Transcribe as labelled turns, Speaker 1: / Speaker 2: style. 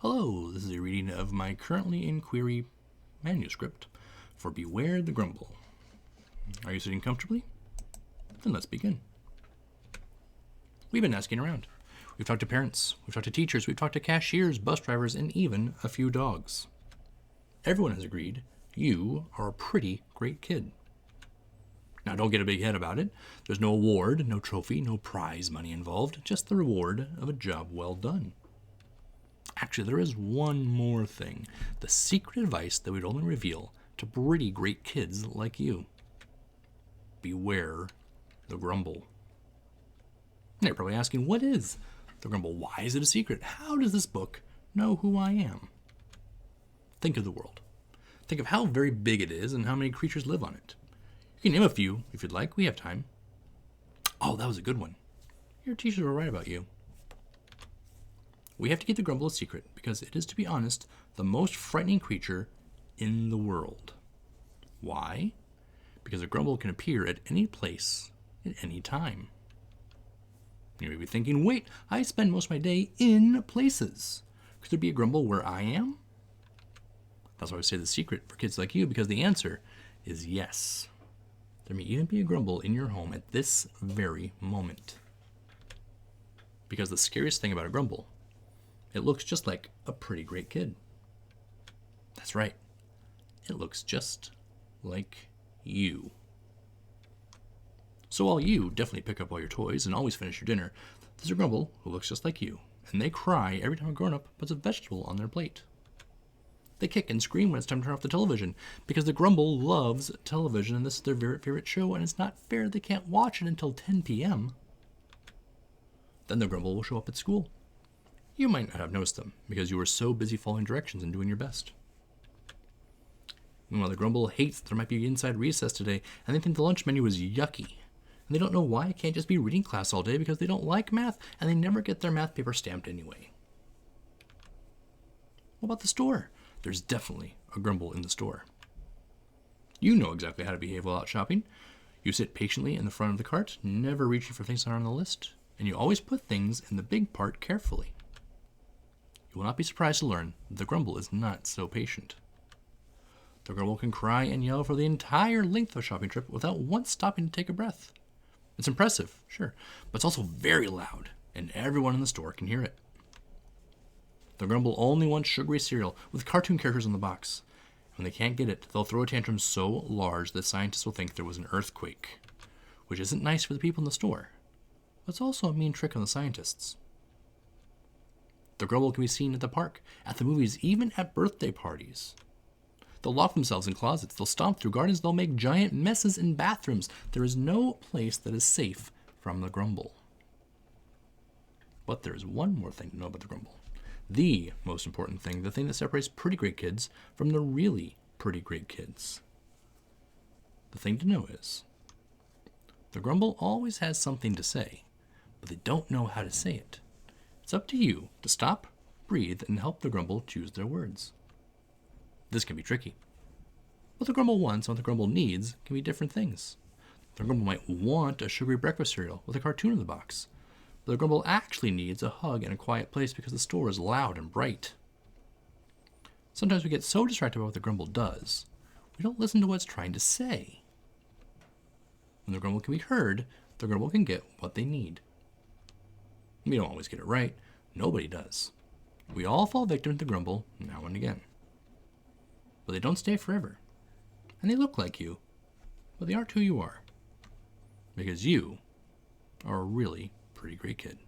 Speaker 1: Hello, this is a reading of my currently in query manuscript for Beware the Grumble. Are you sitting comfortably? Then let's begin. We've been asking around. We've talked to parents, we've talked to teachers, we've talked to cashiers, bus drivers, and even a few dogs. Everyone has agreed you are a pretty great kid. Now, don't get a big head about it. There's no award, no trophy, no prize money involved, just the reward of a job well done. Actually, there is one more thing. The secret advice that we'd only reveal to pretty great kids like you. Beware the grumble. Now you're probably asking, what is the grumble? Why is it a secret? How does this book know who I am? Think of the world. Think of how very big it is and how many creatures live on it. You can name a few if you'd like. We have time. Oh, that was a good one. Your teachers were right about you. We have to keep the grumble a secret because it is, to be honest, the most frightening creature in the world. Why? Because a grumble can appear at any place at any time. You may be thinking, wait, I spend most of my day in places. Could there be a grumble where I am? That's why I say the secret for kids like you, because the answer is yes. There may even be a grumble in your home at this very moment. Because the scariest thing about a grumble, it looks just like a pretty great kid. That's right. It looks just like you. So while you definitely pick up all your toys and always finish your dinner, there's a grumble who looks just like you, and they cry every time a grown-up puts a vegetable on their plate. They kick and scream when it's time to turn off the television, because the grumble loves television and this is their very favorite show, and it's not fair they can't watch it until 10 p.m. Then the grumble will show up at school. You might not have noticed them, because you were so busy following directions and doing your best. Meanwhile, the grumble hates that there might be inside recess today, and they think the lunch menu is yucky. And they don't know why it can't just be reading class all day, because they don't like math, and they never get their math paper stamped anyway. What about the store? There's definitely a grumble in the store. You know exactly how to behave while out shopping. You sit patiently in the front of the cart, never reaching for things that aren't on the list, and you always put things in the big part carefully. You will not be surprised to learn that the grumble is not so patient. The grumble can cry and yell for the entire length of a shopping trip without once stopping to take a breath. It's impressive, sure, but it's also very loud, and everyone in the store can hear it. The grumble only wants sugary cereal with cartoon characters on the box. When they can't get it, they'll throw a tantrum so large that scientists will think there was an earthquake, which isn't nice for the people in the store, but it's also a mean trick on the scientists. The grumble can be seen at the park, at the movies, even at birthday parties. They'll lock themselves in closets, they'll stomp through gardens, they'll make giant messes in bathrooms. There is no place that is safe from the grumble. But there is one more thing to know about the grumble. The most important thing, the thing that separates pretty great kids from the really pretty great kids. The thing to know is, the grumble always has something to say, but they don't know how to say it. It's up to you to stop, breathe, and help the grumble choose their words. This can be tricky. What the grumble wants and what the grumble needs can be different things. The grumble might want a sugary breakfast cereal with a cartoon in the box, but the grumble actually needs a hug and a quiet place because the store is loud and bright. Sometimes we get so distracted by what the grumble does, we don't listen to what it's trying to say. When the grumble can be heard, the grumble can get what they need. We don't always get it right. Nobody does. We all fall victim to the grumble now and again. But they don't stay forever. And they look like you, but they aren't who you are. Because you are a really pretty great kid.